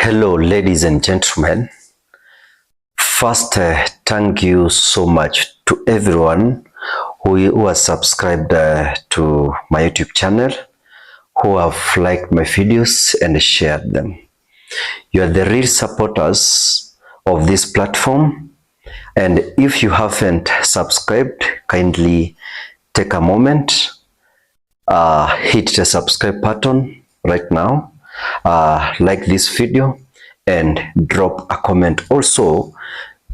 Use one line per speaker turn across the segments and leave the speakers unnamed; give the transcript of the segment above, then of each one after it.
Hello, ladies and gentlemen. First, thank you so much to everyone who has subscribed to my YouTube channel, who have liked my videos and shared them. You are the real supporters of this platform, and if you haven't subscribed, kindly take a moment, hit the subscribe button right now, like this video and drop a comment. Also,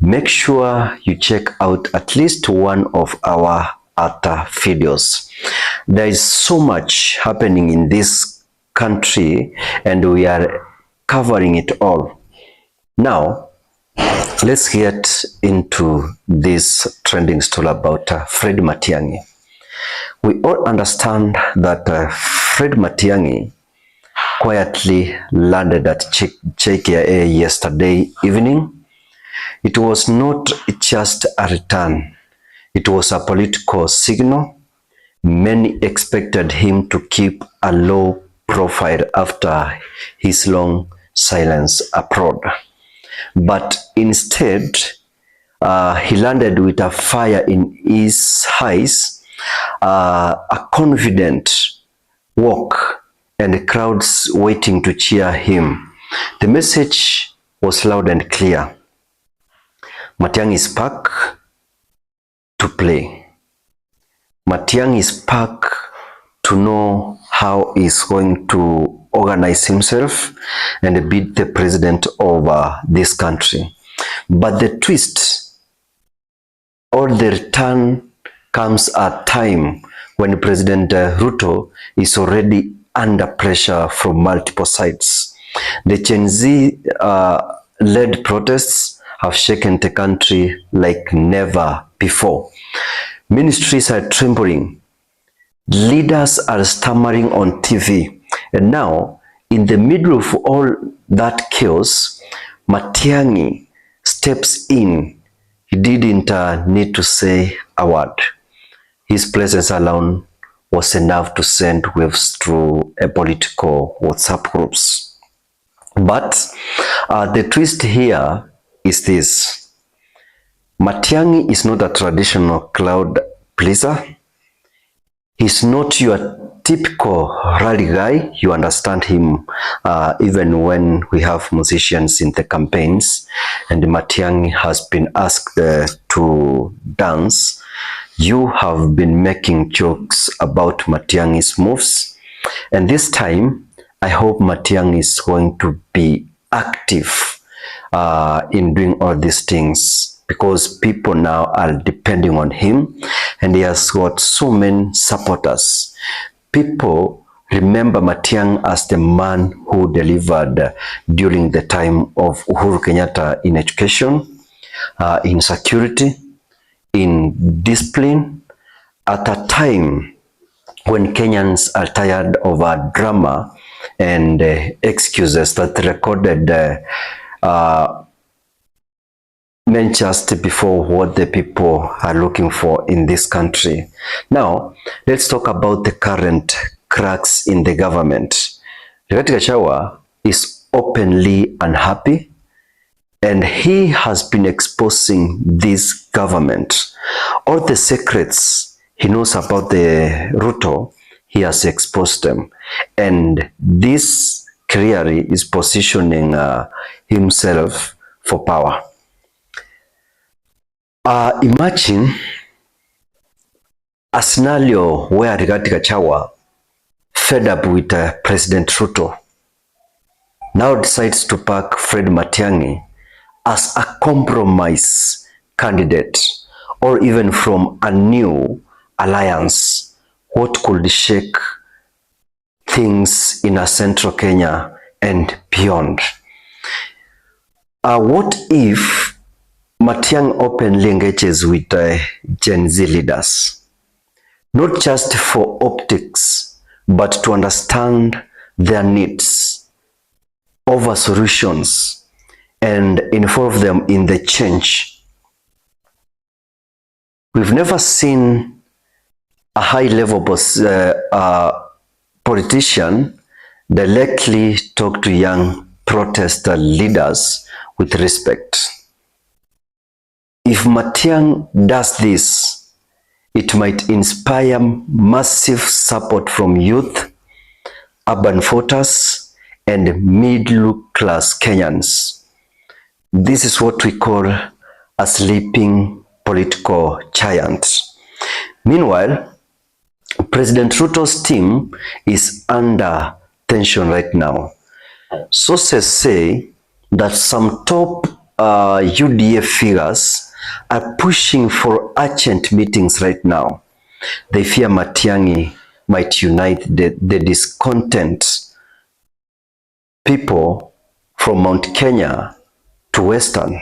make sure you check out at least one of our other videos. There is so much happening in this country and we are covering it all. Now, let's get into this trending story about Fred Matiang'i. We all understand that Fred Matiang'i quietly landed at JKIA yesterday evening. It was not just a return, it was a political signal. Many expected him to keep a low profile after his long silence abroad. But instead, he landed with a fire in his eyes, a confident walk, and crowds waiting to cheer him. The message was loud and clear. Matiang is back to play. Matiang is back to know how he's going to organize himself and beat the president of this country. But the twist or the return comes at a time when President Ruto is already under pressure from multiple sides. The Gen Z led protests have shaken the country like never before. Ministries are trembling. Leaders are stammering on TV. And now, in the middle of all that chaos, Matiang'i steps in. He didn't need to say a word. His presence alone was enough to send waves through a political WhatsApp groups. But the twist here is this. Matiang'i is not a traditional crowd pleaser. He's not your typical rally guy. You understand him even when we have musicians in the campaigns and Matiang'i has been asked to dance. You have been making jokes about Matiang'i's moves, and this time I hope Matiang is going to be active in doing all these things, because people now are depending on him and he has got so many supporters. People remember Matiang as the man who delivered during the time of Uhuru Kenyatta in education, in security, in discipline, at a time when Kenyans are tired of a drama and excuses that recorded men just before what the people are looking for in this country. Now, let's talk about the current cracks in the government. Rigathi Gachagua is openly unhappy, and he has been exposing this government. All the secrets he knows about the Ruto, he has exposed them. And this clearly is positioning himself for power. Imagine a scenario where Rigathi Gachagua, fed up with President Ruto, now decides to back Fred Matiang'i as a compromise candidate, or even from a new alliance. What could shake things in a central Kenya and beyond? What if Matiang openly engages with Gen Z leaders, not just for optics, but to understand their needs, offer solutions, and involve them in the change? We've never seen a high-level politician directly talk to young protest leaders with respect. If Matiang does this, it might inspire massive support from youth, urban voters, and middle-class Kenyans. This is what we call a sleeping political giant. Meanwhile, President Ruto's team is under tension right now. Sources say that some top UDA figures are pushing for urgent meetings right now. They fear Matiangi might unite the discontent people from Mount Kenya to Western,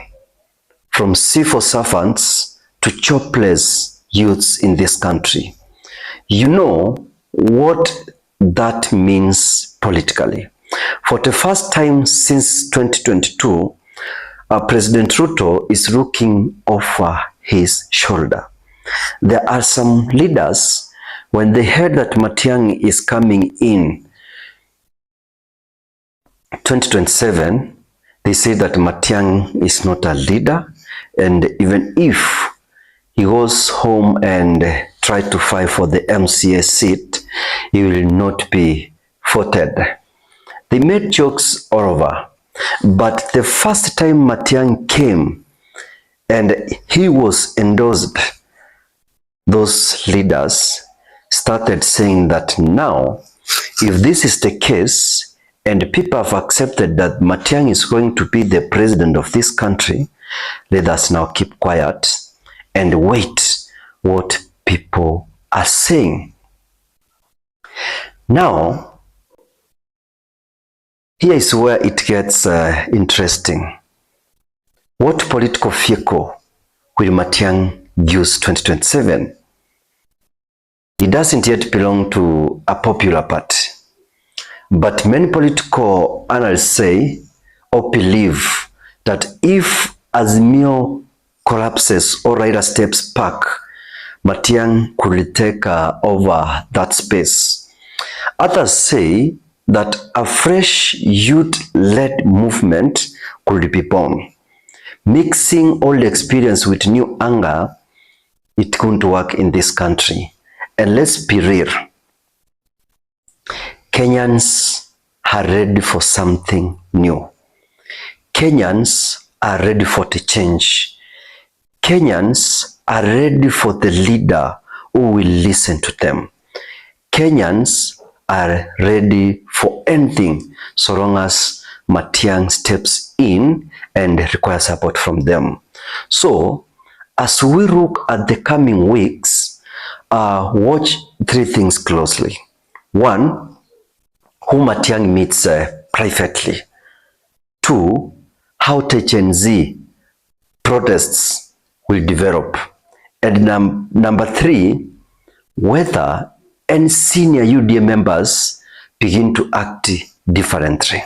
from civil servants to jobless youths in this country. You know what that means politically. For the first time since 2022, President Ruto is looking over his shoulder. There are some leaders, when they heard that Matiang is coming in 2027, they say that Matiang is not a leader, and even if he goes home and try to fight for the MCA seat, he will not be voted. They made jokes all over, but the first time Matiang came and he was endorsed, those leaders started saying that now, if this is the case and people have accepted that Matiang is going to be the president of this country, let us now keep quiet and wait what people are saying. Now, here is where it gets interesting. What political vehicle will Matiang use 2027? He doesn't yet belong to a popular party. But many political analysts say or believe that if Azimio collapses or rather steps back, Matiang could take over that space. Others say that a fresh youth-led movement could be born. Mixing old experience with new anger, it couldn't work in this country. And let's be real. Kenyans are ready for something new. Kenyans are ready for the change. Kenyans are ready for the leader who will listen to them. Kenyans are ready for anything so long as Matiang steps in and requires support from them. So, as we look at the coming weeks, watch three things closely. One, who Matiang meets privately. Two, how the Gen Z protests will develop. And number three, whether any senior UDA members begin to act differently.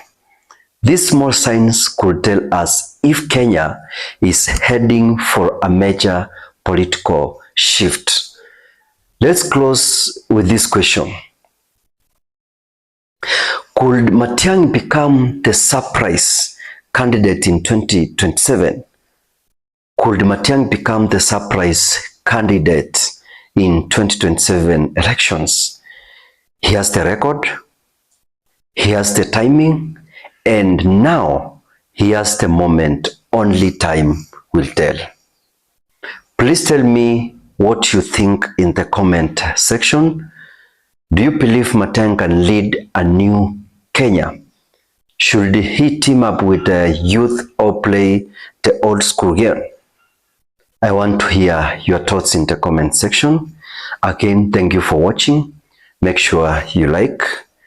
These small signs could tell us if Kenya is heading for a major political shift. Let's close with this question. Could Matiang become the surprise candidate in 2027? Could Matiang become the surprise candidate in 2027 elections? He has the record, he has the timing, and now he has the moment. Only time will tell. Please tell me what you think in the comment section. Do you believe Matiang can lead a new Kenya? Should he team up with the youth or play the old school game? I want to hear your thoughts in the comment section. Again, thank you for watching. Make sure you like,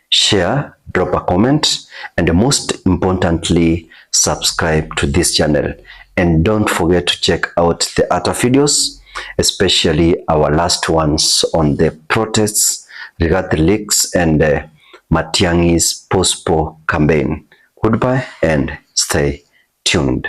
share, drop a comment, and most importantly, subscribe to this channel. And don't forget to check out the other videos, especially our last ones on the protests, Rigathi leaks, and Matiangi's post-poll campaign. Goodbye and stay tuned.